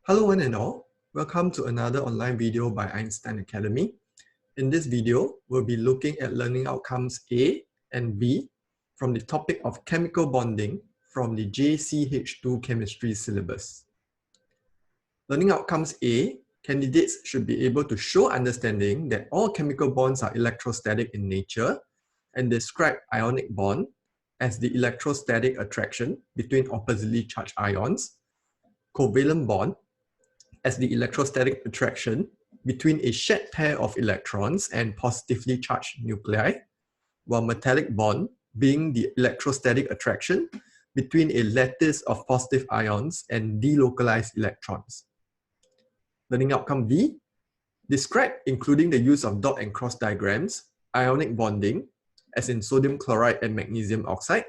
Hello one and all, welcome to another online video by Einstein Academy. In this video, we'll be looking at learning outcomes A and B from the topic of chemical bonding from the JCH2 chemistry syllabus. Learning outcomes A, candidates should be able to show understanding that all chemical bonds are electrostatic in nature and describe ionic bond as the electrostatic attraction between oppositely charged ions, covalent bond as the electrostatic attraction between a shared pair of electrons and positively charged nuclei, while metallic bond being the electrostatic attraction between a lattice of positive ions and delocalized electrons. Learning outcome B, describe, including the use of dot and cross diagrams, ionic bonding, as in sodium chloride and magnesium oxide,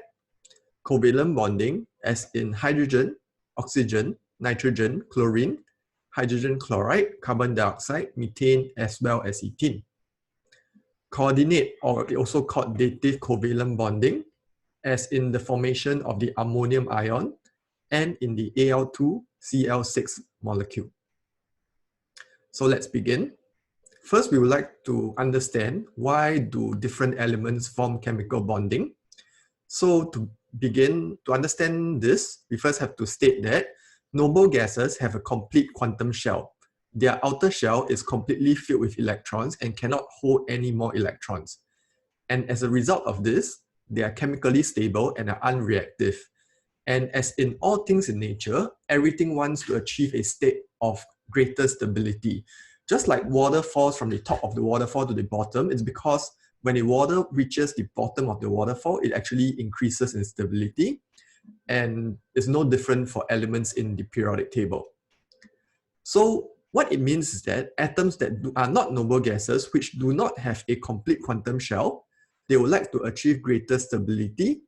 covalent bonding, as in hydrogen, oxygen, nitrogen, chlorine, hydrogen chloride, carbon dioxide, methane, as well as ethene. Co-ordinate, or also called dative covalent bonding, as in the formation of the ammonium ion and in the Al2Cl6 molecule. So let's begin. First, we would like to understand why do different elements form chemical bonding. So to begin, to understand this, we first have to state that noble gases have a complete quantum shell. Their outer shell is completely filled with electrons and cannot hold any more electrons. And as a result of this, they are chemically stable and are unreactive. And as in all things in nature, everything wants to achieve a state of greater stability. Just like water falls from the top of the waterfall to the bottom, it's because when the water reaches the bottom of the waterfall, it actually increases in stability. And it's no different for elements in the periodic table. So what it means is that atoms that are not noble gases, which do not have a complete quantum shell, they would like to achieve greater stability.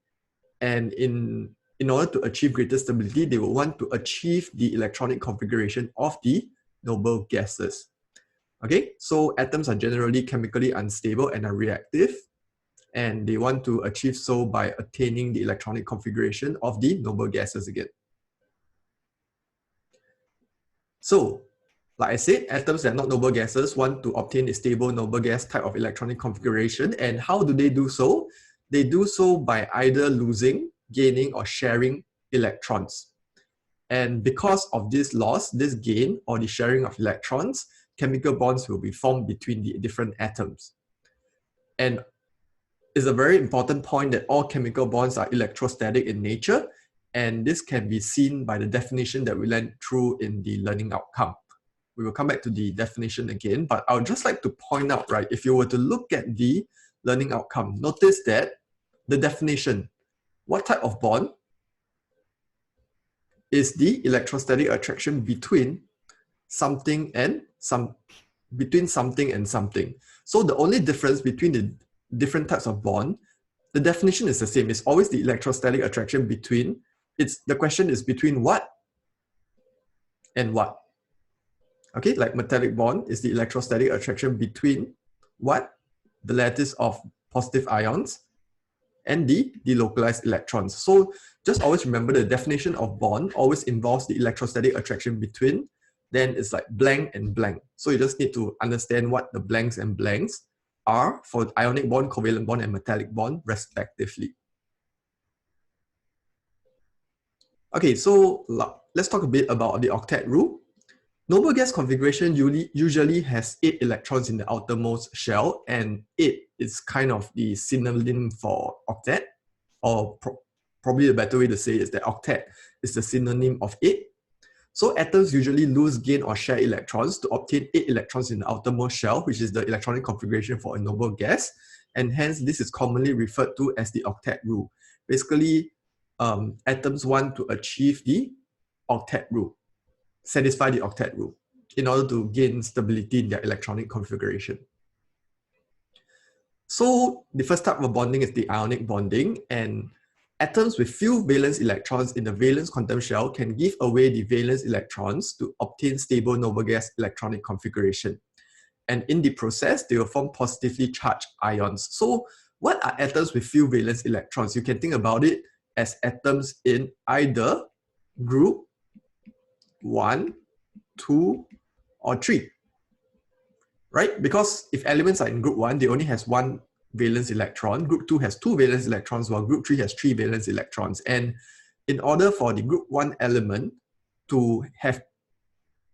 And in order to achieve greater stability, they will want to achieve the electronic configuration of the noble gases. Okay, so atoms are generally chemically unstable and are reactive, and they want to achieve so by attaining the electronic configuration of the noble gases again. So, like I said, atoms that are not noble gases want to obtain a stable noble gas type of electronic configuration. And how do they do so? They do so by either losing, gaining, or sharing electrons. And because of this loss, this gain, or the sharing of electrons, chemical bonds will be formed between the different atoms. And it's a very important point that all chemical bonds are electrostatic in nature, and this can be seen by the definition that we learned through in the learning outcome. We will come back to the definition again, but I would just like to point out, right, if you were to look at the learning outcome, notice that the definition, what type of bond is the electrostatic attraction between something and something. So the only difference between the different types of bond, the definition is the same. It's always the electrostatic attraction between. The question is between what and what. Okay, like metallic bond is the electrostatic attraction between what? The lattice of positive ions and the delocalized electrons. So just always remember the definition of bond always involves the electrostatic attraction between. Then it's like blank and blank. So you just need to understand what the blanks and blanks are for ionic bond, covalent bond, and metallic bond, respectively. Okay, so let's talk a bit about the octet rule. Noble gas configuration usually has 8 electrons in the outermost shell, and 8 is kind of the synonym for octet, or probably the better way to say is that octet is the synonym of 8. So atoms usually lose, gain, or share electrons to obtain 8 electrons in the outermost shell, which is the electronic configuration for a noble gas. And hence, this is commonly referred to as the octet rule. Basically, atoms want to achieve the octet rule, satisfy the octet rule, in order to gain stability in their electronic configuration. So the first type of bonding is the ionic bonding, and atoms with few valence electrons in the valence quantum shell can give away the valence electrons to obtain stable noble gas electronic configuration. And in the process, they will form positively charged ions. So what are atoms with few valence electrons? You can think about it as atoms in either group 1 2, or 3. Right? Because if elements are in group 1, they only has 1 valence electron. Group 2 has 2 valence electrons, while group 3 has 3 valence electrons. And in order for the group 1 element to have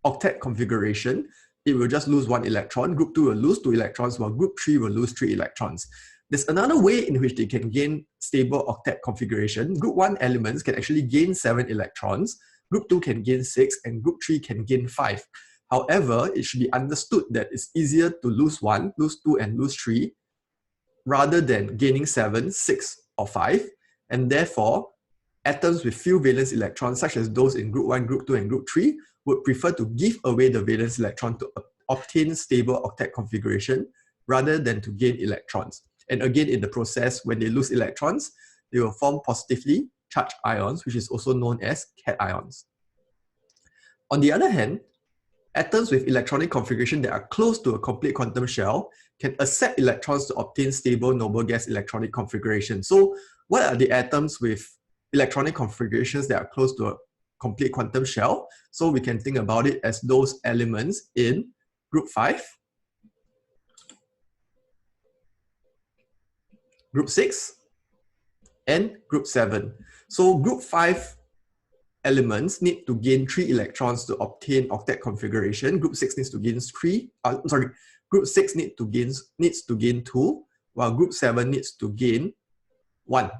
octet configuration, it will just lose 1 electron. Group 2 will lose 2 electrons, while group 3 will lose 3 electrons. There's another way in which they can gain stable octet configuration. Group 1 elements can actually gain 7 electrons, group 2 can gain 6, and group 3 can gain 5. However, it should be understood that it's easier to lose 1, lose 2, and lose 3 rather than gaining 7, 6, or 5. And therefore, atoms with few valence electrons, such as those in group 1, group 2, and group 3, would prefer to give away the valence electron to obtain stable octet configuration rather than to gain electrons. And again, in the process, when they lose electrons, they will form positively charged ions, which is also known as cations. On the other hand, atoms with electronic configuration that are close to a complete quantum shell can accept electrons to obtain stable noble gas electronic configuration. So what are the atoms with electronic configurations that are close to a complete quantum shell? So we can think about it as those elements in group 5, group 6, and group 7. So group 5 elements need to gain 3 electrons to obtain octet configuration. Group 6 needs to gain group 6 needs to gain 2, while group 7 needs to gain 1.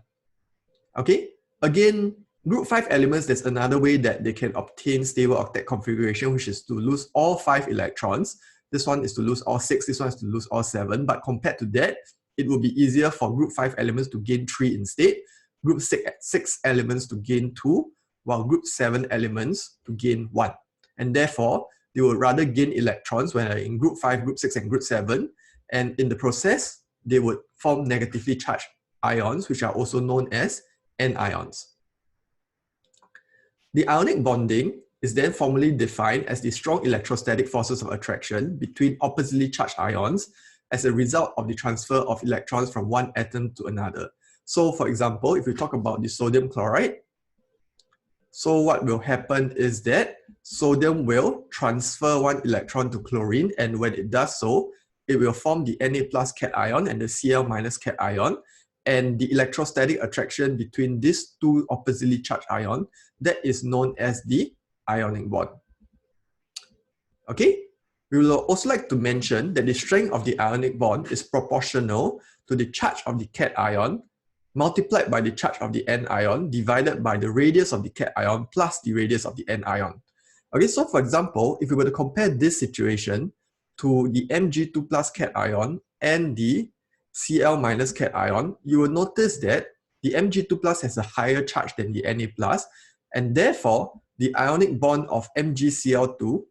Okay? Again, group 5 elements, there's another way that they can obtain stable octet configuration, which is to lose all 5 electrons. This one is to lose all 6, this one is to lose all 7. But compared to that, it will be easier for group 5 elements to gain 3 instead, group 6 elements to gain 2, while group 7 elements to gain 1. And therefore, they will rather gain electrons when they're in group 5, group 6, and group 7. And in the process, they would form negatively charged ions, which are also known as anions. The ionic bonding is then formally defined as the strong electrostatic forces of attraction between oppositely charged ions as a result of the transfer of electrons from one atom to another. So for example, if we talk about the sodium chloride, so what will happen is that sodium will transfer 1 electron to chlorine, and when it does so, it will form the Na plus cation and the Cl minus cation, and the electrostatic attraction between these two oppositely charged ions, that is known as the ionic bond. Okay, we will also like to mention that the strength of the ionic bond is proportional to the charge of the cation multiplied by the charge of the anion divided by the radius of the cation plus the radius of the anion. Okay, so for example, if we were to compare this situation to the Mg2 plus cation and the Cl minus cation, you will notice that the Mg2 plus has a higher charge than the Na plus, and therefore the ionic bond of MgCl2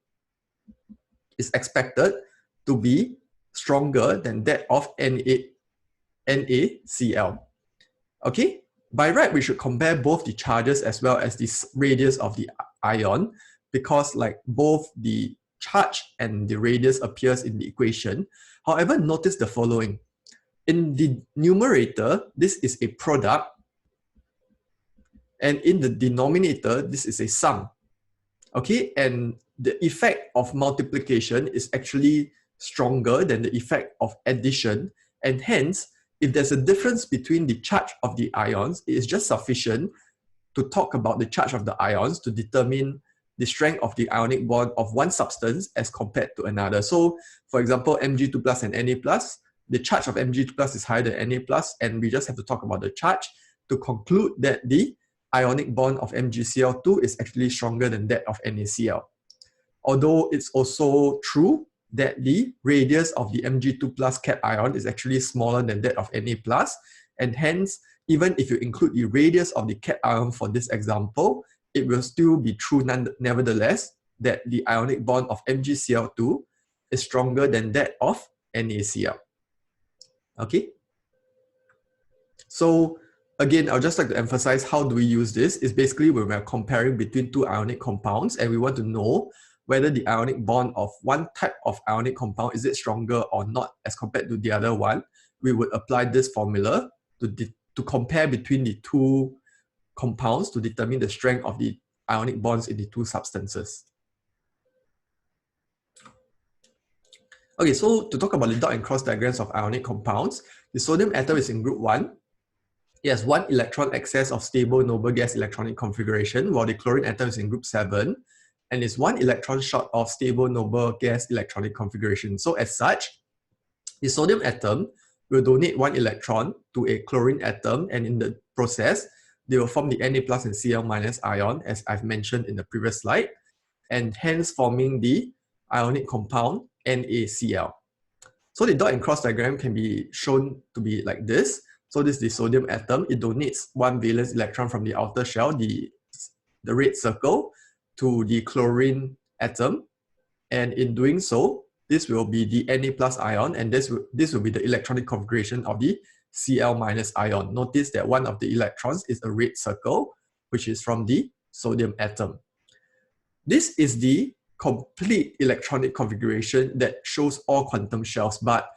is expected to be stronger than that of NaCl. Okay, by right, we should compare both the charges as well as the radius of the ion, because like both the charge and the radius appears in the equation. However, notice the following. In the numerator, this is a product, and in the denominator, this is a sum. Okay, and the effect of multiplication is actually stronger than the effect of addition, and hence, if there's a difference between the charge of the ions, it is just sufficient to talk about the charge of the ions to determine the strength of the ionic bond of one substance as compared to another. So, for example, Mg2 plus and Na plus, the charge of Mg2 plus is higher than Na plus, and we just have to talk about the charge to conclude that the ionic bond of MgCl2 is actually stronger than that of NaCl. Although it's also true that the radius of the Mg2 plus cation is actually smaller than that of Na plus, and hence, even if you include the radius of the cation for this example, it will still be true nevertheless that the ionic bond of MgCl2 is stronger than that of NaCl. Okay? So again, I'll just like to emphasize how do we use this is basically when we're comparing between two ionic compounds and we want to know whether the ionic bond of one type of ionic compound is it stronger or not as compared to the other one, we would apply this formula to compare between the two compounds to determine the strength of the ionic bonds in the two substances. Okay, so to talk about the dot and cross diagrams of ionic compounds, the sodium atom is in group 1. It has 1 electron excess of stable noble gas electronic configuration, while the chlorine atom is in group 7 and is 1 electron short of stable noble gas electronic configuration. So as such, the sodium atom will donate 1 electron to a chlorine atom, and in the process, they will form the Na plus and Cl minus ion, as I've mentioned in the previous slide, and hence forming the ionic compound NaCl. So the dot and cross diagram can be shown to be like this. So this is the sodium atom. It donates 1 valence electron from the outer shell, the red circle, to the chlorine atom. And in doing so, this will be the Na plus ion, and this will be the electronic configuration of the Cl minus ion. Notice that one of the electrons is a red circle, which is from the sodium atom. This is the complete electronic configuration that shows all quantum shells, but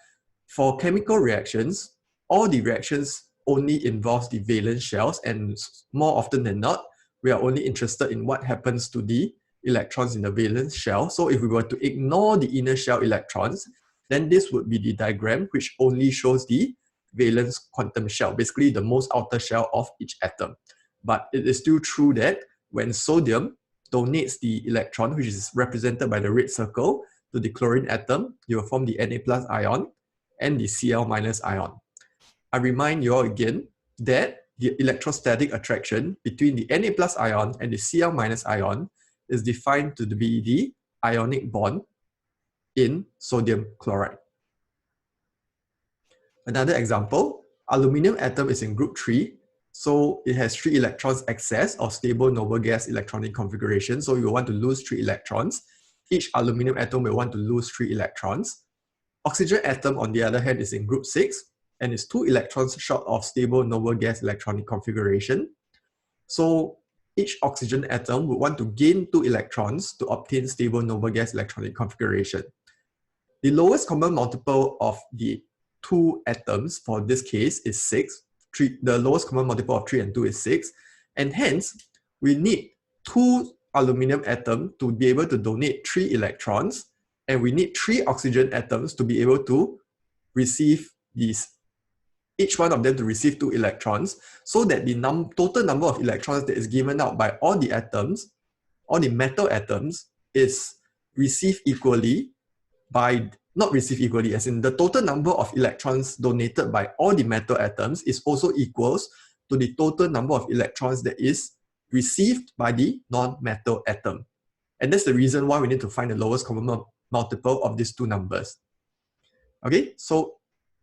for chemical reactions, all the reactions only involve the valence shells, and more often than not, we are only interested in what happens to the electrons in the valence shell. So if we were to ignore the inner shell electrons, then this would be the diagram which only shows the valence quantum shell, basically the most outer shell of each atom. But it is still true that when sodium donates the electron, which is represented by the red circle, to the chlorine atom, you will form the Na plus ion and the Cl minus ion. I remind you all again that the electrostatic attraction between the Na plus ion and the Cl minus ion is defined to be the ionic bond in sodium chloride. Another example, aluminum atom is in group 3. So it has 3 electrons excess of stable noble gas electronic configuration. So you want to lose 3 electrons. Each aluminum atom will want to lose 3 electrons. Oxygen atom, on the other hand, is in group 6 and is 2 electrons short of stable noble gas electronic configuration. So each oxygen atom would want to gain 2 electrons to obtain stable noble gas electronic configuration. The lowest common multiple of the 2 atoms for this case is 6. The lowest common multiple of 3 and 2 is 6. And hence, we need 2 aluminum atoms to be able to donate 3 electrons, and we need 3 oxygen atoms to be able to receive these, each one of them to receive 2 electrons, so that the total number of electrons that is given out by all the atoms, all the metal atoms, is received equally by, not received equally, as in the total number of electrons donated by all the metal atoms is also equals to the total number of electrons that is received by the non-metal atom. And that's the reason why we need to find the lowest common multiple of these 2 numbers. Okay, so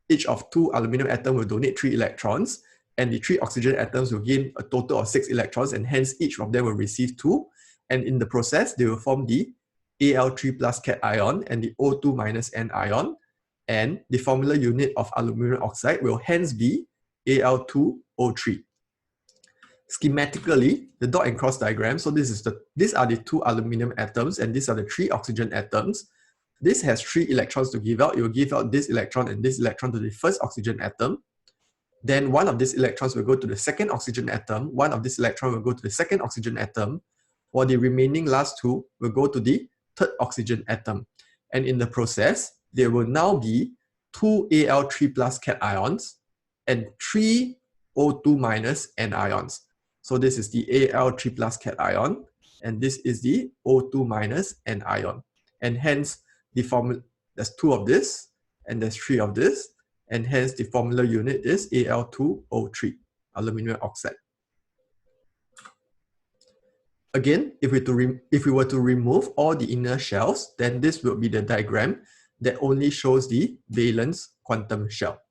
each of 2 aluminum atoms will donate 3 electrons, and the 3 oxygen atoms will gain a total of 6 electrons, and hence each of them will receive 2. And in the process, they will form the Al3 plus cation and the O2 minus anion, and the formula unit of aluminum oxide will hence be Al2O3. Schematically, the dot and cross diagram, so these are the 2 aluminum atoms and these are the 3 oxygen atoms. This has 3 electrons to give out. It will give out this electron and this electron to the first oxygen atom. Then one of these electrons will go to the second oxygen atom. One of these electrons will go to the second oxygen atom, while the remaining last 2 will go to the third oxygen atom. And in the process, there will now be 2 Al3 plus cations and 3 O2 minus anions. So this is the Al3 plus cation, and this is the O2 minus anion. And hence, the formula, there's 2 of this, and there's 3 of this, and hence the formula unit is Al2O3, aluminum oxide. Again, if we were to remove all the inner shells, then this will be the diagram that only shows the valence quantum shell.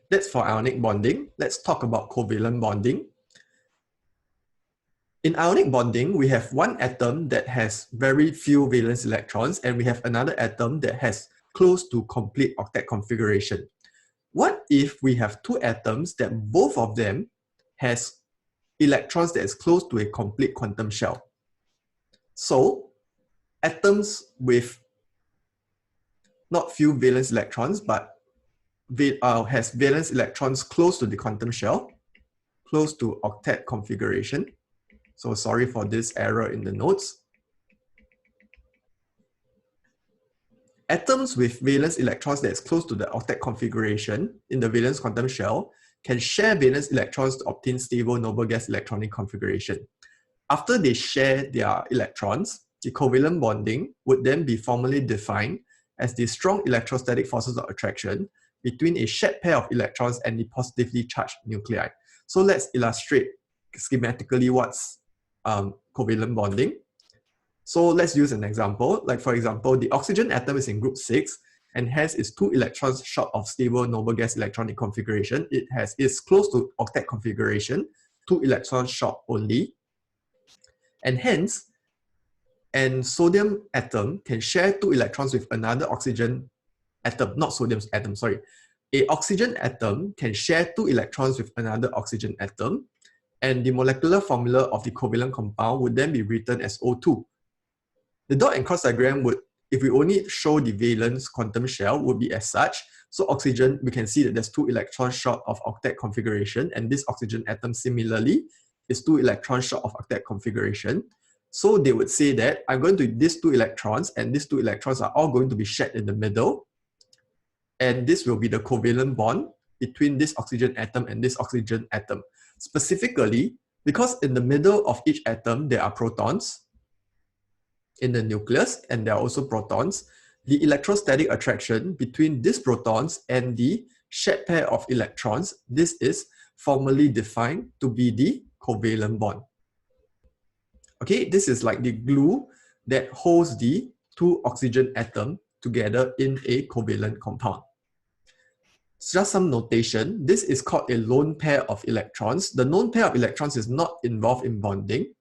That's for ionic bonding. Let's talk about covalent bonding. In ionic bonding, we have one atom that has very few valence electrons, and we have another atom that has close to complete octet configuration. What if we have 2 atoms that both of them has electrons that is close to a complete quantum shell? So atoms with not few valence electrons, but has valence electrons close to the quantum shell, close to octet configuration. So sorry for this error in the notes. atoms with valence electrons that is close to the octet configuration in the valence quantum shell can share valence electrons to obtain stable noble gas electronic configuration. After they share their electrons, the covalent bonding would then be formally defined as the strong electrostatic forces of attraction between a shared pair of electrons and the positively charged nuclei. So let's illustrate schematically what's covalent bonding. So let's use an example. Like for example, the oxygen atom is in group 6 and hence is 2 electrons short of stable noble gas electronic configuration. It is close to octet configuration, 2 electrons short only. And hence, an sodium atom can share 2 electrons with another oxygen atom, not sodium atom, sorry. A oxygen atom can share 2 electrons with another oxygen atom, and the molecular formula of the covalent compound would then be written as O2. The dot and cross diagram would, if we only show the valence quantum shell, would be as such. So oxygen, we can see that there's 2 electrons short of octet configuration, and this oxygen atom similarly is 2 electrons short of octet configuration. So they would say that I'm going to these 2 electrons, and these 2 electrons are all going to be shared in the middle. And this will be the covalent bond between this oxygen atom and this oxygen atom. Specifically, because in the middle of each atom, there are protons in the nucleus, and there are also protons, the electrostatic attraction between these protons and the shared pair of electrons, this is formally defined to be the covalent bond. Okay, this is like the glue that holds the 2 oxygen atoms together in a covalent compound. Just some notation, this is called a lone pair of electrons. The lone pair of electrons is not involved in bonding,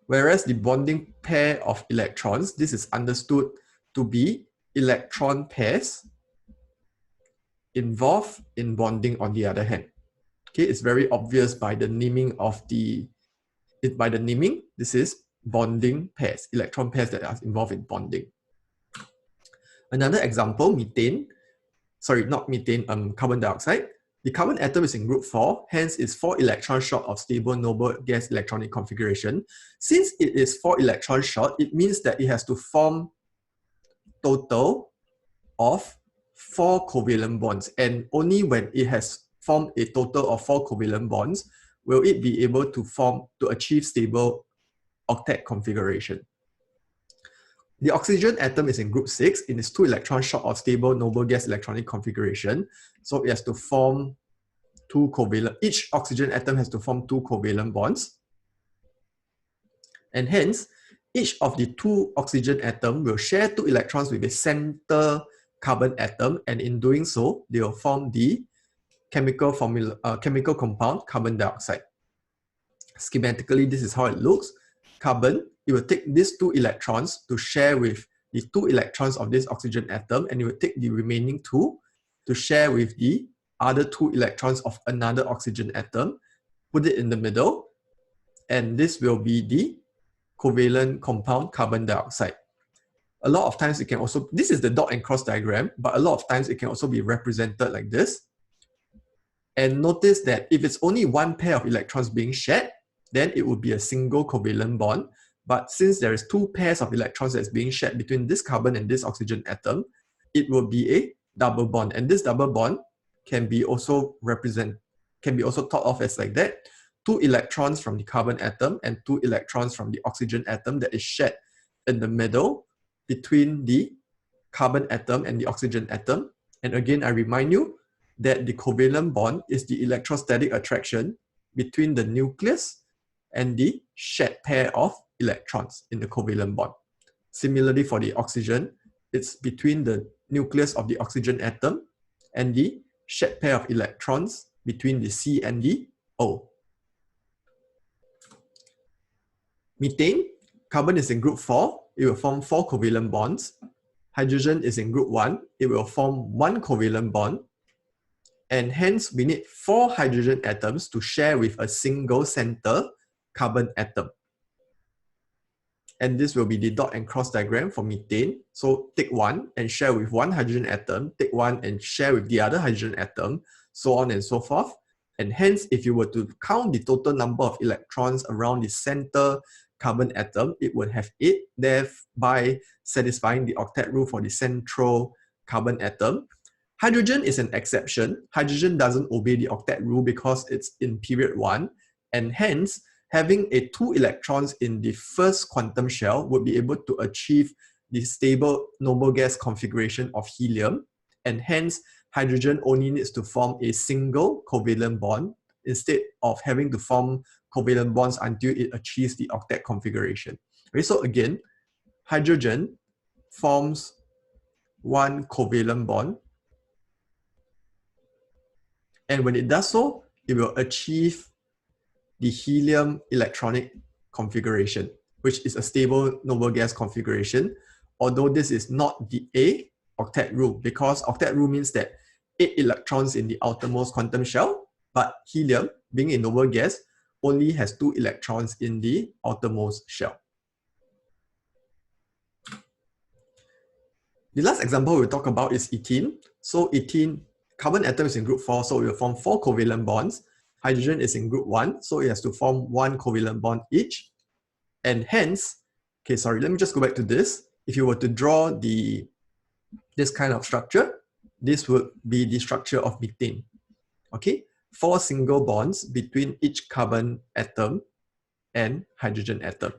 whereas the bonding pair of electrons, this is understood to be electron pairs involved in bonding on the other hand. Okay, it's very obvious by the naming of this is bonding pairs, electron pairs that are involved in bonding. Another example, carbon dioxide. The carbon atom is in group 4, hence is 4 electrons short of stable noble gas electronic configuration. Since it is 4 electrons short, it means that it has to form total of 4 covalent bonds, and only when it has formed a total of 4 covalent bonds will it be able to achieve stable octet configuration. The oxygen atom is in group 6. It is 2 electrons short of stable noble gas electronic configuration. So it has to form 2 covalent, each oxygen atom has to form 2 covalent bonds. And hence, each of the 2 oxygen atoms will share 2 electrons with a center carbon atom, and in doing so, they will form the chemical compound carbon dioxide. Schematically, this is how it looks. Carbon, it will take these 2 electrons to share with the 2 electrons of this oxygen atom, and it will take the remaining 2 to share with the other 2 electrons of another oxygen atom, put it in the middle, and this will be the covalent compound carbon dioxide. A lot of times it can also, this is the dot and cross diagram, but a lot of times it can also be represented like this. And notice that if it's only one pair of electrons being shared, then it would be a single covalent bond. But since there is 2 pairs of electrons that's being shared between this carbon and this oxygen atom, it will be a double bond. And this double bond can be also thought of as like that. 2 electrons from the carbon atom and 2 electrons from the oxygen atom that is shared in the middle between the carbon atom and the oxygen atom. And again, I remind you that the covalent bond is the electrostatic attraction between the nucleus and the shared pair of electrons in the covalent bond. Similarly, for the oxygen, it's between the nucleus of the oxygen atom and the shared pair of electrons between the C and the O. Methane, carbon is in group 4, it will form 4 covalent bonds. Hydrogen is in group 1, it will form 1 covalent bond. And hence, we need 4 hydrogen atoms to share with a single center carbon atom. And this will be the dot and cross diagram for methane. So take 1 and share with 1 hydrogen atom, take 1 and share with the other hydrogen atom, so on and so forth. And hence, if you were to count the total number of electrons around the center carbon atom, it would have 8, thereby satisfying the octet rule for the central carbon atom. Hydrogen is an exception. Hydrogen doesn't obey the octet rule because it's in period 1, and hence having 2 electrons in the first quantum shell would be able to achieve the stable noble gas configuration of helium, and hence hydrogen only needs to form a single covalent bond instead of having to form covalent bonds until it achieves the octet configuration. Okay, so again, hydrogen forms one covalent bond, and when it does so, it will achieve the helium electronic configuration, which is a stable noble gas configuration, although this is not the A octet rule, because octet rule means that 8 electrons in the outermost quantum shell, but helium, being a noble gas, only has 2 electrons in the outermost shell. The last example we'll talk about is ethene. So ethene, carbon atom is in group 4, so it will form 4 covalent bonds. Hydrogen is in group 1, so it has to form 1 covalent bond each. And hence, okay, sorry, let me just go back to this. If you were to draw this kind of structure, this would be the structure of methane. Okay, 4 single bonds between each carbon atom and hydrogen atom.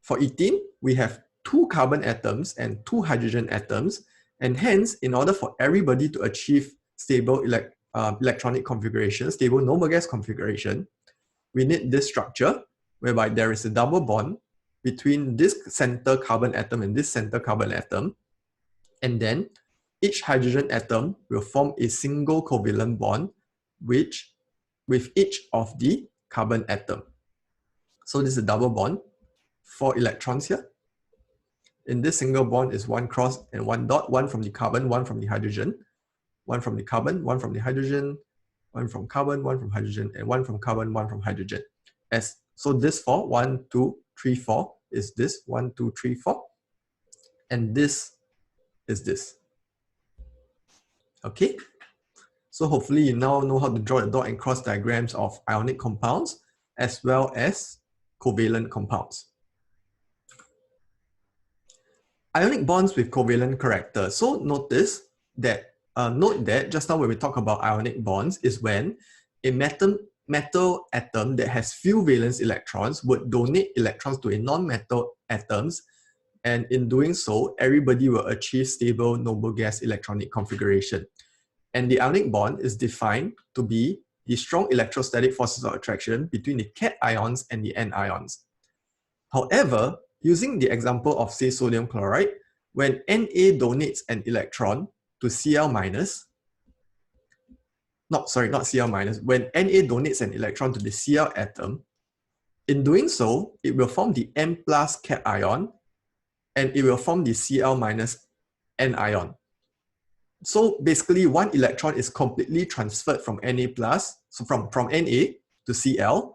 For ethene, we have 2 carbon atoms and 2 hydrogen atoms, and hence, in order for everybody to achieve stable electronic configuration, stable noble gas configuration, we need this structure whereby there is a double bond between this center carbon atom and this center carbon atom, and then each hydrogen atom will form a single covalent bond with each of the carbon atom. So this is a double bond, 4 electrons here. In this single bond is 1 cross and 1 dot, 1 from the carbon, 1 from the hydrogen, 1 from the carbon, 1 from the hydrogen, 1 from carbon, 1 from hydrogen, and 1 from carbon, 1 from hydrogen. So this 4, 1, 2, 3, 4 is this, 1, 2, 3, 4, and this is this. Okay, so hopefully you now know how to draw the dot and cross diagrams of ionic compounds as well as covalent compounds. Ionic bonds with covalent character. So note that just now when we talk about ionic bonds is when a metal atom that has few valence electrons would donate electrons to a non-metal atoms, and in doing so, everybody will achieve stable noble gas electronic configuration. And the ionic bond is defined to be the strong electrostatic forces of attraction between the cations and the anions. However, using the example of, say, sodium chloride, when Na donates an electron to Cl-, when Na donates an electron to the Cl atom, in doing so, it will form the N+ cation and it will form the Cl- anion. So basically, 1 electron is completely transferred from Na+, so from Na to Cl,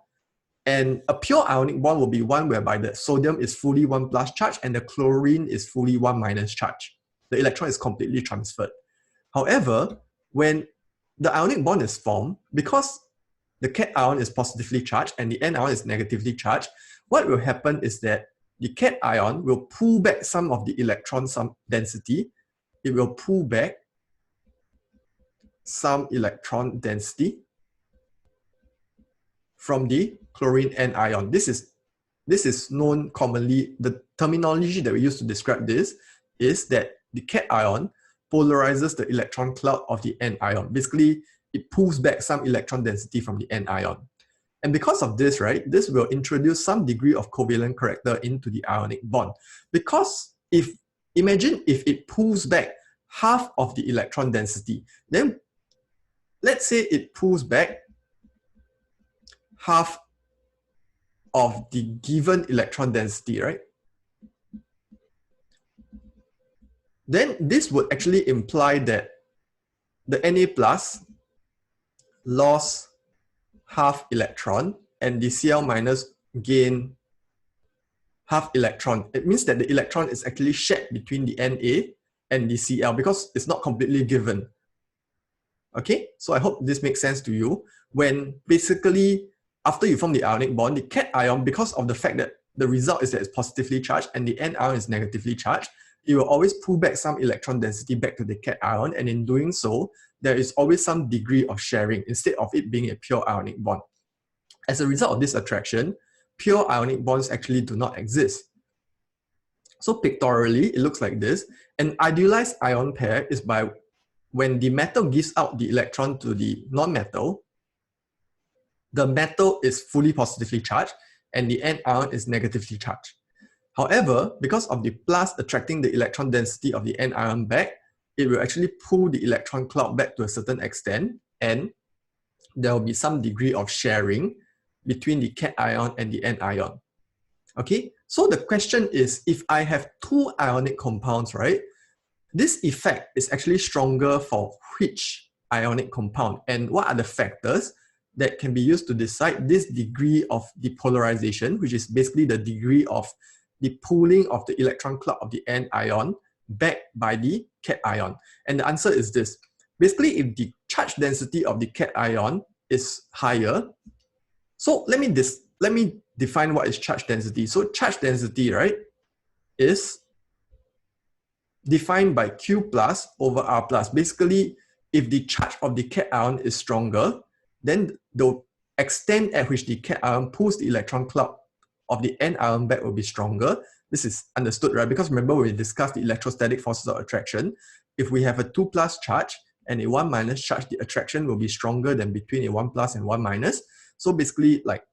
and a pure ionic bond will be one whereby the sodium is fully 1+ charge and the chlorine is fully 1- charge. The electron is completely transferred. However, when the ionic bond is formed, because the cation is positively charged and the anion is negatively charged, what will happen is that the cation will pull back some of the electron density. It will pull back some electron density from the chlorine anion. This is known commonly, the terminology that we use to describe this is that the cation polarizes the electron cloud of the anion. Basically, it pulls back some electron density from the anion. And because of this, right, this will introduce some degree of covalent character into the ionic bond. Because imagine if it pulls back half of the electron density, then let's say it pulls back half of the given electron density, right? Then this would actually imply that the Na+ lost half electron and the Cl- gain half electron. It means that the electron is actually shared between the Na and the Cl because it's not completely given. Okay, so I hope this makes sense to you. When basically after you form the ionic bond, the cation, because of the fact that the result is that it's positively charged and the N ion is negatively charged, it will always pull back some electron density back to the cation, and in doing so, there is always some degree of sharing instead of it being a pure ionic bond. As a result of this attraction, pure ionic bonds actually do not exist. So pictorially, it looks like this. An idealized ion pair is by when the metal gives out the electron to the non-metal, the metal is fully positively charged and the anion is negatively charged. However, because of the plus attracting the electron density of the anion back, it will actually pull the electron cloud back to a certain extent, and there will be some degree of sharing between the cation and the anion. Okay, so the question is, if I have two ionic compounds, right, this effect is actually stronger for which ionic compound, and what are the factors that can be used to decide this degree of depolarization, which is basically the degree of the pulling of the electron cloud of the anion back by the cation. And the answer is this. Basically, if the charge density of the cation is higher, so let me define what is charge density. So charge density, right, is defined by Q plus over R plus. Basically, if the charge of the cation is stronger, then the extent at which the cation pulls the electron cloud of the anion back will be stronger. This is understood, right? Because remember, when we discussed the electrostatic forces of attraction, if we have a 2 plus charge and a 1 minus charge, the attraction will be stronger than between a 1 plus and 1 minus. So basically, like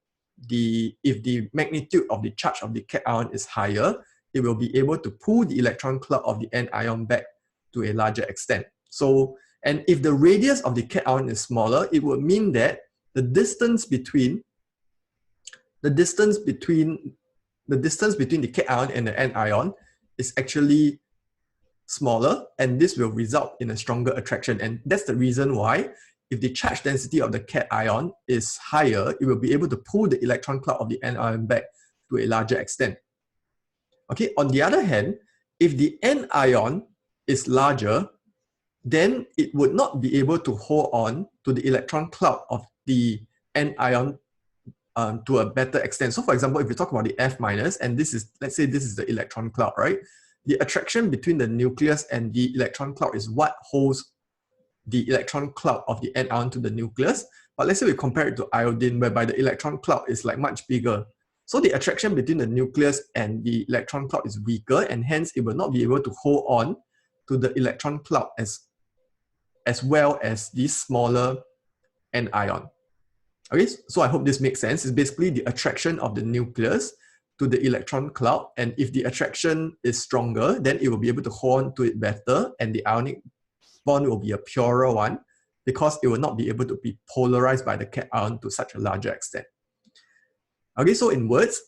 if the magnitude of the charge of the cation is higher, it will be able to pull the electron cloud of the anion back to a larger extent. So, and if the radius of the cation is smaller, it would mean that the distance between the cation and the anion is actually smaller, and this will result in a stronger attraction. And that's the reason why, if the charge density of the cation is higher, it will be able to pull the electron cloud of the anion back to a larger extent. Okay, on the other hand, if the anion is larger, then it would not be able to hold on to the electron cloud of the anion to a better extent. So for example, if we talk about the F minus, and this is, let's say this is the electron cloud, right? The attraction between the nucleus and the electron cloud is what holds the electron cloud of the anion to the nucleus. But let's say we compare it to iodine, whereby the electron cloud is like much bigger. So the attraction between the nucleus and the electron cloud is weaker, and hence it will not be able to hold on to the electron cloud as well as the smaller anion. Okay, so I hope this makes sense. It's basically the attraction of the nucleus to the electron cloud, and if the attraction is stronger, then it will be able to hold on to it better, and the ionic bond will be a purer one because it will not be able to be polarized by the cation to such a larger extent. Okay, so in words,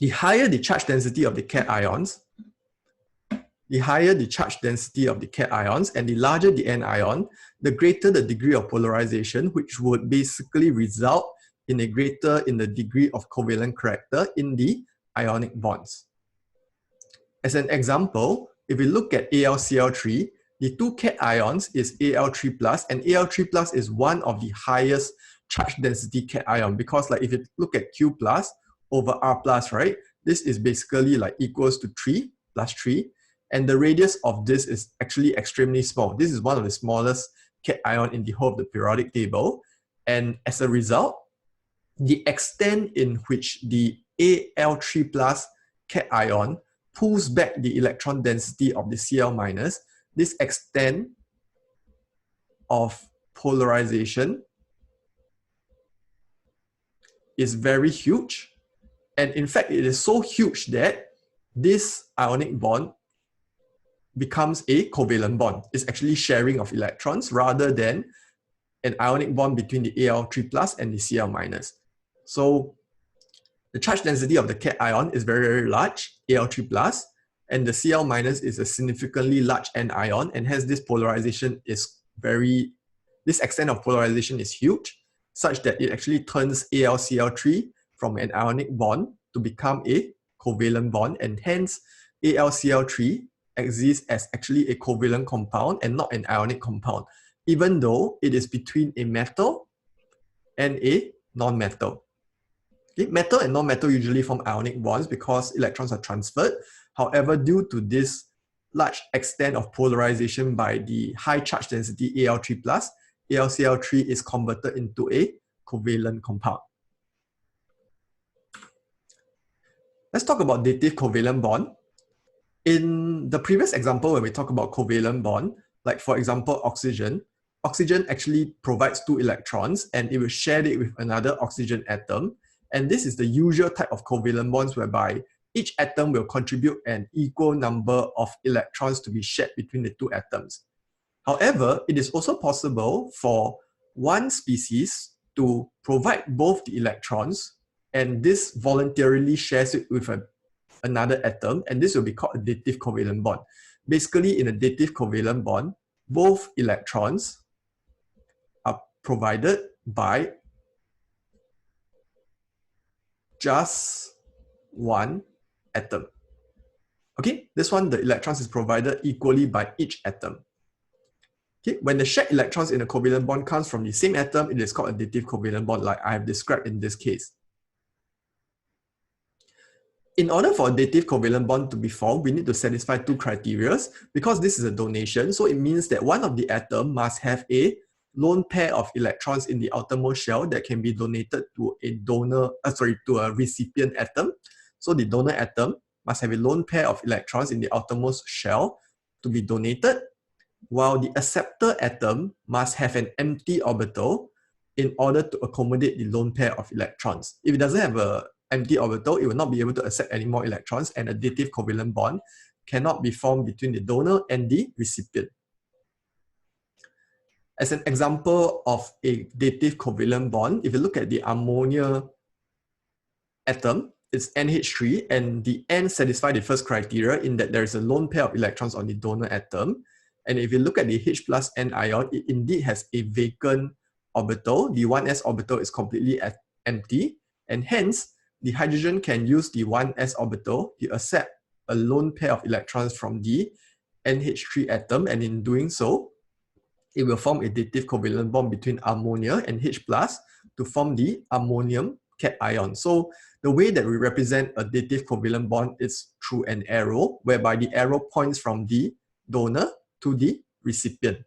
the higher the charge density of the cations, and the larger the anion, the greater the degree of polarization, which would basically result in the degree of covalent character in the ionic bonds. As an example, if we look at AlCl3, the two cations is Al3+, and Al3+ is one of the highest charge density cation, because like if you look at Q plus over R plus, right, this is basically like equals to 3 plus 3, and the radius of this is actually extremely small. This is one of the smallest cation in the whole of the periodic table, and as a result, the extent in which the Al3+ cation pulls back the electron density of the Cl-, this extent of polarization is very huge. And in fact, it is so huge that this ionic bond becomes a covalent bond. It's actually sharing of electrons rather than an ionic bond between the Al3+ and the Cl-. So the charge density of the cation is very, very large, Al3+, and the Cl- is a significantly large anion, and hence this polarization is this extent of polarization is huge, such that it actually turns AlCl3 from an ionic bond to become a covalent bond, and hence AlCl3 exists as actually a covalent compound and not an ionic compound, even though it is between a metal and a non-metal. Okay, metal and non-metal usually form ionic bonds because electrons are transferred. However, due to this large extent of polarization by the high charge density Al3+, AlCl3 is converted into a covalent compound. Let's talk about dative covalent bond. In the previous example, when we talk about covalent bond, like for example, oxygen actually provides 2 electrons and it will share it with another oxygen atom. And this is the usual type of covalent bonds whereby each atom will contribute an equal number of electrons to be shared between the 2 atoms. However, it is also possible for one species to provide both the electrons, and this voluntarily shares it with another atom, and this will be called a dative covalent bond. Basically, in a dative covalent bond, both electrons are provided by just one atom. Okay, this one, the electrons is provided equally by each atom. Okay, when the shared electrons in a covalent bond comes from the same atom, it is called a dative covalent bond, like I have described in this case. In order for a dative covalent bond to be formed, we need to satisfy 2 criteria. Because this is a donation, so it means that one of the atoms must have a lone pair of electrons in the outermost shell that can be donated to a to a recipient atom. So the donor atom must have a lone pair of electrons in the outermost shell to be donated, while the acceptor atom must have an empty orbital in order to accommodate the lone pair of electrons. If it doesn't have an empty orbital, it will not be able to accept any more electrons, and a dative covalent bond cannot be formed between the donor and the recipient. As an example of a dative covalent bond, if you look at the ammonia atom, it's NH3, and the N satisfies the first criteria in that there is a lone pair of electrons on the donor atom. And if you look at the H plus N ion, it indeed has a vacant orbital. The 1s orbital is completely empty, and hence the hydrogen can use the 1s orbital to accept a lone pair of electrons from the NH3 atom, and in doing so, it will form a dative covalent bond between ammonia and H plus to form the ammonium cation. So the way that we represent a dative covalent bond is through an arrow, whereby the arrow points from the donor to the recipient.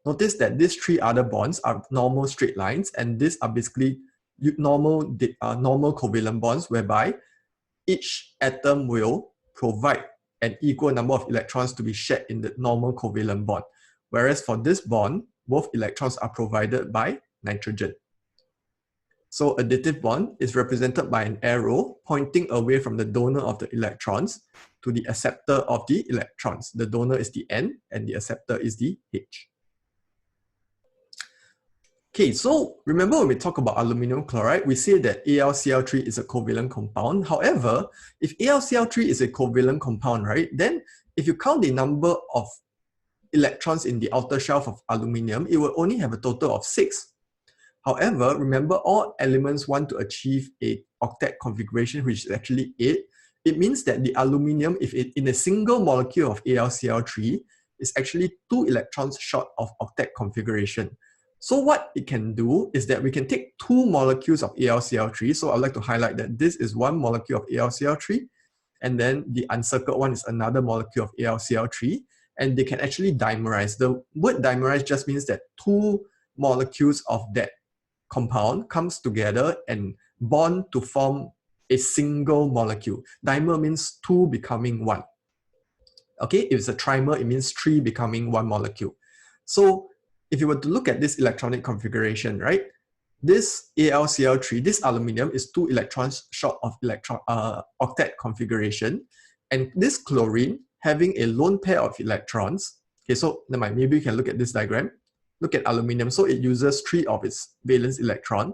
Notice that these 3 other bonds are normal straight lines, and these are basically normal covalent bonds whereby each atom will provide an equal number of electrons to be shared in the normal covalent bond. Whereas for this bond, both electrons are provided by nitrogen. So a dative bond is represented by an arrow pointing away from the donor of the electrons to the acceptor of the electrons. The donor is the N and the acceptor is the H. Okay, so remember when we talk about aluminum chloride, we say that AlCl3 is a covalent compound. However, if AlCl3 is a covalent compound, right, then if you count the number of electrons in the outer shell of aluminum, it will only have a total of 6. However, remember all elements want to achieve a octet configuration, which is actually 8. It means that the aluminum, if it in a single molecule of AlCl3, is actually 2 electrons short of octet configuration. So what it can do is that we can take 2 molecules of AlCl3. So I'd like to highlight that this is 1 molecule of AlCl3, and then the uncircled one is another molecule of AlCl3, and they can actually dimerize. The word dimerize just means that 2 molecules of that compound comes together and bond to form a single molecule. Dimer means 2 becoming 1. Okay, if it's a trimer, it means 3 becoming 1 molecule. So if you were to look at this electronic configuration, right, this AlCl3, this aluminum is 2 electrons short of octet configuration, and this chlorine having a lone pair of electrons. Okay, so never mind, maybe you can look at this diagram. Look at aluminum. So it uses 3 of its valence electron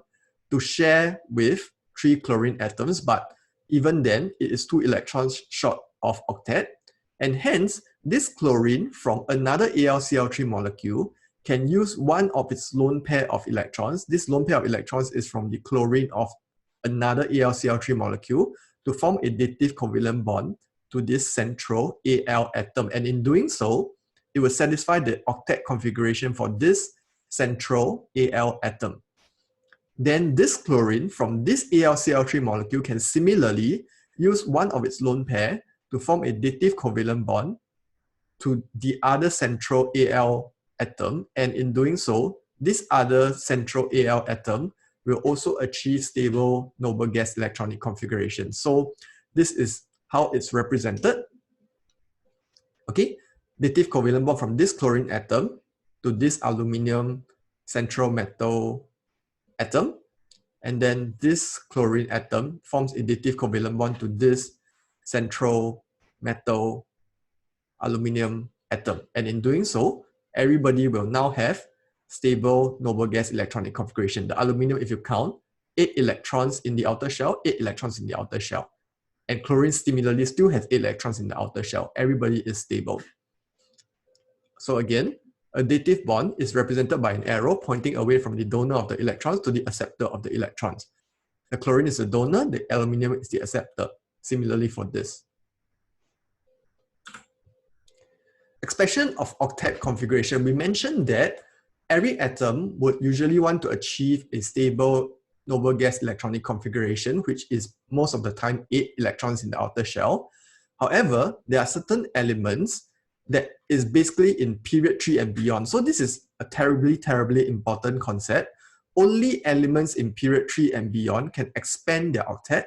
to share with 3 chlorine atoms, but even then, it is 2 electrons short of octet, and hence, this chlorine from another AlCl3 molecule can use 1 of its lone pair of electrons. This lone pair of electrons is from the chlorine of another AlCl3 molecule to form a dative covalent bond to this central Al atom. And in doing so, it will satisfy the octet configuration for this central Al atom. then this chlorine from this AlCl3 molecule can similarly use one of its lone pair to form a dative covalent bond to the other central Al atom, and in doing so, this other central Al atom will also achieve stable noble gas electronic configuration. So this is how it's represented. Okay, dative covalent bond from this chlorine atom to this aluminum central metal atom, and then this chlorine atom forms a dative covalent bond to this central metal aluminum atom. And in doing so, everybody will now have stable noble gas electronic configuration. The aluminum, if you count, 8 electrons in the outer shell, 8 electrons in the outer shell. And chlorine similarly still has 8 electrons in the outer shell. Everybody is stable. So again, a dative bond is represented by an arrow pointing away from the donor of the electrons to the acceptor of the electrons. The chlorine is the donor, the aluminum is the acceptor. Similarly for this. Expression of octet configuration, we mentioned that every atom would usually want to achieve a stable noble gas electronic configuration, which is most of the time 8 electrons in the outer shell. However, there are certain elements that is basically in period 3 and beyond. So this is a terribly important concept. Only elements in period 3 and beyond can expand their octet.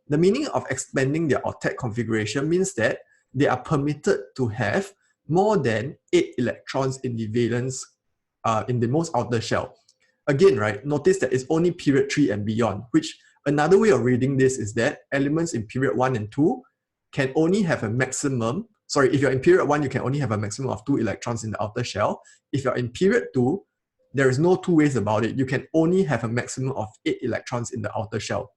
The meaning of expanding their octet configuration means that they are permitted to have more than 8 electrons in the valence in the most outer shell. Again, right, notice that it's only period 3 and beyond, which another way of reading this is that elements in period 1 and 2 can only have a maximum, if you're in period 1, you can only have a maximum of 2 electrons in the outer shell. If you're in period 2, there is no two ways about it. You can only have a maximum of 8 electrons in the outer shell.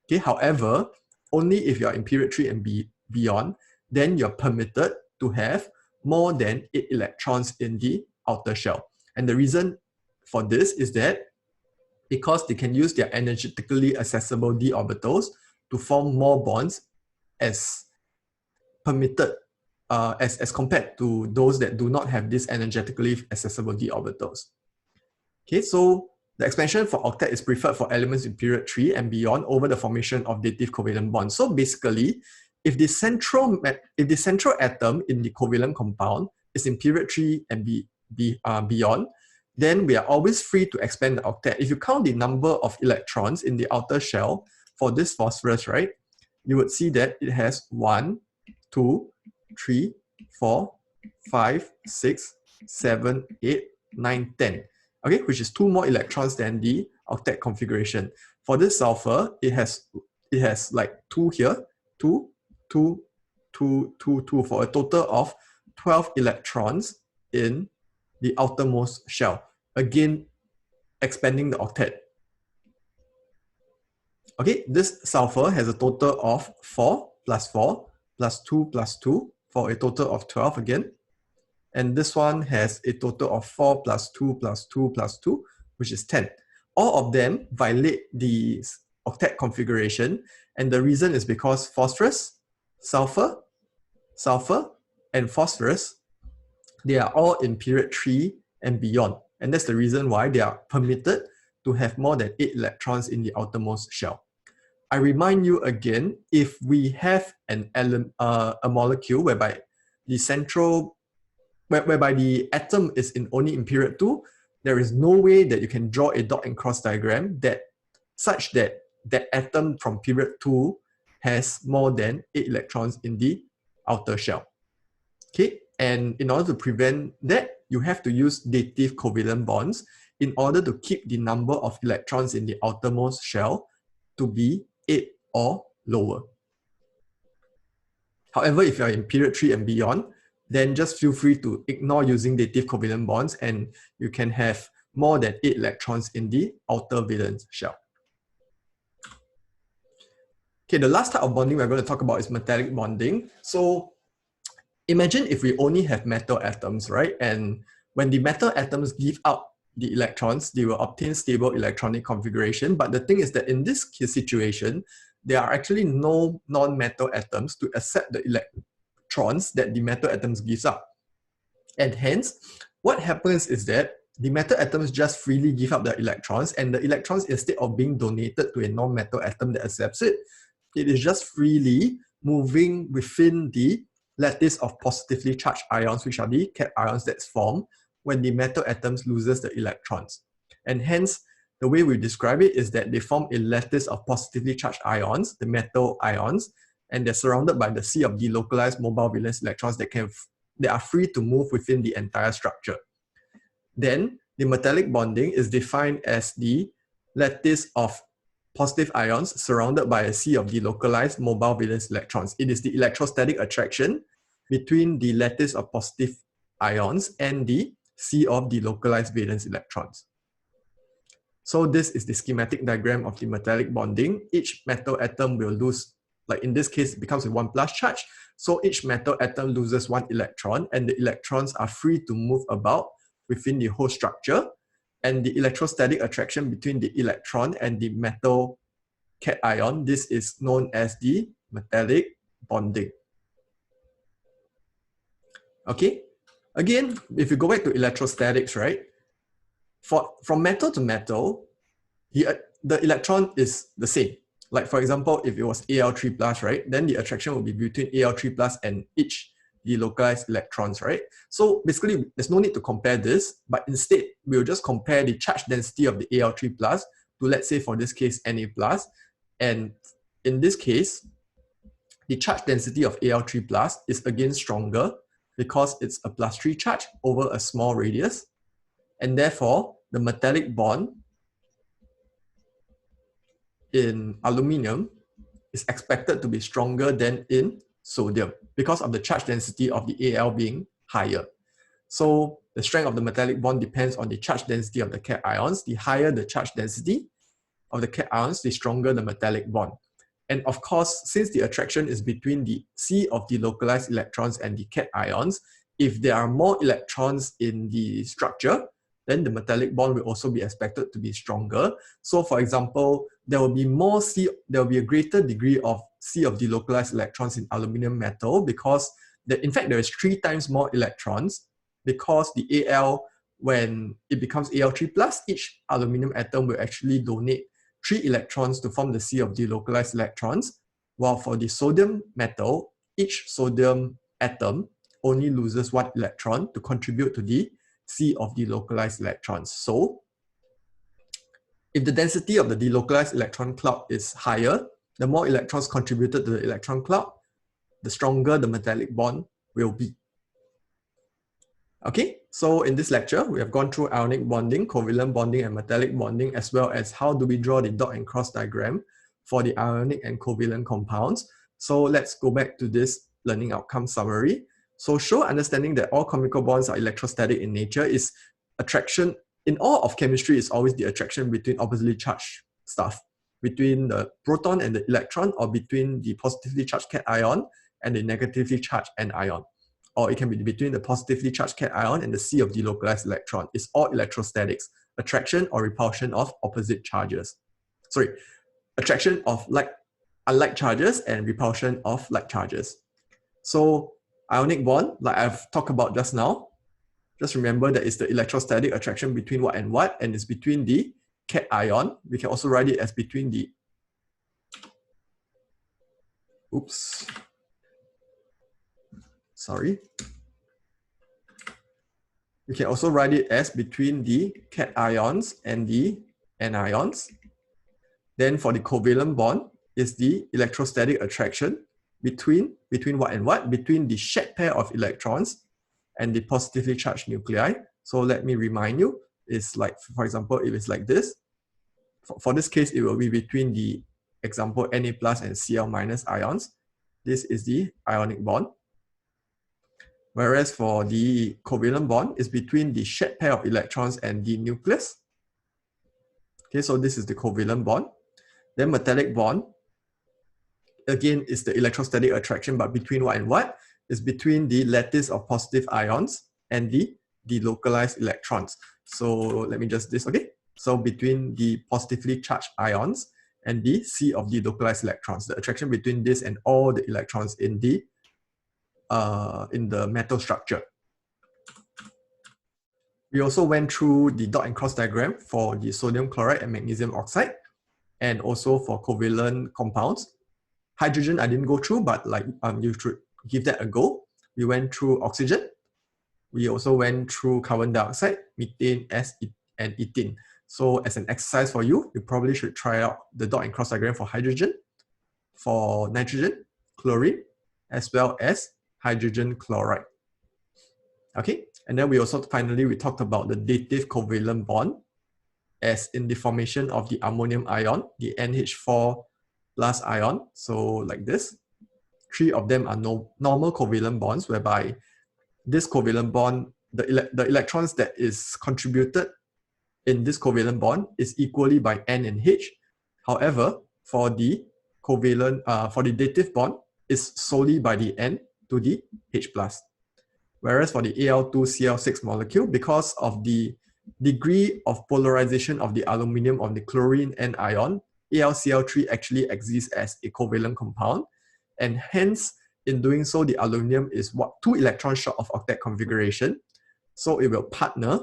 Okay, however, only if you're in period 3 and beyond, then you're permitted to have more than 8 electrons in the outer shell. And the reason for this is that because they can use their energetically accessible d orbitals to form more bonds as permitted, as compared to those that do not have these energetically accessible d orbitals. Okay, so the expansion for octet is preferred for elements in period 3 and beyond over the formation of dative covalent bonds. So basically, if the central atom in the covalent compound is in period 3 and beyond, then we are always free to expand the octet. If you count the number of electrons in the outer shell for this phosphorus, right, you would see that it has 1, 2, 3, 4, 5, 6, 7, 8, 9, 10. Okay, which is 2 more electrons than the octet configuration. For this sulfur, it has like 2 here, 2, 2, 2, 2, 2, for a total of 12 electrons in the outermost shell. Again, expanding the octet. Okay, this sulfur has a total of 4 plus 4 plus 2 plus 2 for a total of 12 again. And this one has a total of 4 plus 2 plus 2 plus 2, which is 10. All of them violate the octet configuration, and the reason is because phosphorus, sulfur, and phosphorus, they are all in period 3 and beyond. And that's the reason why they are permitted to have more than 8 electrons in the outermost shell. I remind you again, if we have a molecule whereby the atom is only in period 2, there is no way that you can draw a dot and cross diagram such that that atom from period 2 has more than 8 electrons in the outer shell. Okay, and in order to prevent that, you have to use dative covalent bonds in order to keep the number of electrons in the outermost shell to be 8 or lower. However, if you're in period 3 and beyond, then just feel free to ignore using dative covalent bonds and you can have more than 8 electrons in the outer valence shell. Okay, the last type of bonding we're going to talk about is metallic bonding. So imagine if we only have metal atoms, right? And when the metal atoms give out the electrons, they will obtain stable electronic configuration. But the thing is that in this situation, there are actually no non-metal atoms to accept the electrons that the metal atoms gives up. And hence, what happens is that the metal atoms just freely give up the electrons, and the electrons, instead of being donated to a non-metal atom that accepts it, it is just freely moving within the lattice of positively charged ions, which are the cations that's formed when the metal atoms loses the electrons. And hence, the way we describe it is that they form a lattice of positively charged ions, the metal ions, and they're surrounded by the sea of delocalized mobile valence electrons that are free to move within the entire structure. Then, the metallic bonding is defined as the lattice of positive ions surrounded by a sea of delocalized mobile valence electrons. It is the electrostatic attraction between the lattice of positive ions and the sea of delocalized valence electrons. So this is the schematic diagram of the metallic bonding. Each metal atom will lose, like in this case, it becomes a 1+ charge. So each metal atom loses 1 electron, and the electrons are free to move about within the whole structure. And the electrostatic attraction between the electron and the metal cation, this is known as the metallic bonding. Okay, again, if you go back to electrostatics, right? From metal to metal, the electron is the same. Like for example, if it was Al3+, right, then the attraction will be between Al3+ and each delocalized electrons, right? So basically, there's no need to compare this, but instead, we'll just compare the charge density of the Al3+ to, let's say for this case, Na+. And in this case, the charge density of Al3+ is again stronger because it's a +3 charge over a small radius. And therefore, the metallic bond in aluminum is expected to be stronger than in sodium because of the charge density of the Al being higher. So the strength of the metallic bond depends on the charge density of the cations. The higher the charge density of the cations, the stronger the metallic bond. And of course, since the attraction is between the sea of delocalized electrons and the cations, if there are more electrons in the structure, then the metallic bond will also be expected to be stronger. So for example, there will be a greater degree of sea of delocalized electrons in aluminum metal because in fact there is 3 times more electrons because the Al, when it becomes Al3+, each aluminum atom will actually donate 3 electrons to form the sea of delocalized electrons, while for the sodium metal, each sodium atom only loses 1 electron to contribute to the sea of delocalized electrons. So, if the density of the delocalized electron cloud is higher, the more electrons contributed to the electron cloud, the stronger the metallic bond will be. Okay, so in this lecture, we have gone through ionic bonding, covalent bonding, and metallic bonding, as well as how do we draw the dot and cross diagram for the ionic and covalent compounds. So let's go back to this learning outcome summary. So show understanding that all chemical bonds are electrostatic in nature is attraction. In all of chemistry, is always the attraction between oppositely charged stuff, between the proton and the electron, or between the positively charged cation and the negatively charged anion. Or it can be between the positively charged cation and the sea of delocalized electron. It's all electrostatics, attraction or repulsion of opposite charges. Sorry, attraction of unlike charges and repulsion of like charges. So ionic bond, like I've talked about just now, just remember that it's the electrostatic attraction between what and what, and it's between the cation. We can also write it as between the, We can also write it as between the cations and the anions. Then for the covalent bond is the electrostatic attraction between what and what? Between the shared pair of electrons and the positively charged nuclei. So let me remind you, it's like, for example, if it's like this, for this case, it will be between the example Na+ and Cl- ions. This is the ionic bond. Whereas for the covalent bond, it's between the shared pair of electrons and the nucleus. Okay, so this is the covalent bond. Then metallic bond, again, is the electrostatic attraction, but between what and what? Is between the lattice of positive ions and the delocalized electrons. So let me just this, okay? So between the positively charged ions and the sea of delocalized electrons, the attraction between this and all the electrons in the metal structure. We also went through the dot and cross diagram for the sodium chloride and magnesium oxide, and also for covalent compounds. Hydrogen I didn't go through, but like you should give that a go. We went through oxygen. We also went through carbon dioxide, methane, and ethene. So as an exercise for you, you probably should try out the dot and cross diagram for hydrogen, for nitrogen, chlorine, as well as hydrogen chloride. Okay, and then we also finally we talked about the dative covalent bond, as in the formation of the ammonium ion, the NH4 plus ion. So like this, 3 of them are normal covalent bonds, whereby this covalent bond, the electrons that is contributed in this covalent bond is equally by N and H. However, for the covalent, for the dative bond, is solely by the N to the H plus. Whereas for the Al2Cl6 molecule, because of the degree of polarization of the aluminium of the chlorine N ion, AlCl3 actually exists as a covalent compound, and hence in doing so, the aluminium is 2 electrons short of octet configuration. So it will partner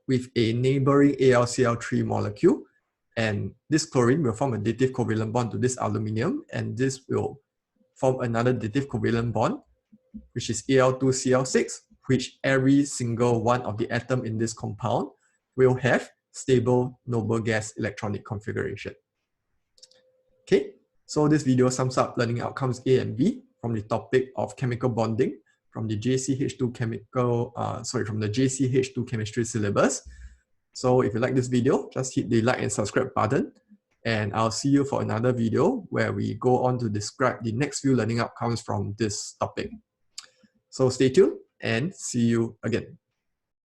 with a neighboring AlCl3 molecule, and this chlorine will form a dative covalent bond to this aluminium, and this will form another dative covalent bond, which is Al2Cl6, which every single one of the atom in this compound will have stable noble gas electronic configuration. Okay, so this video sums up learning outcomes A and B from the topic of chemical bonding from the JCH2 chemistry syllabus. So if you like this video, just hit the like and subscribe button, and I'll see you for another video where we go on to describe the next few learning outcomes from this topic. So stay tuned and see you again.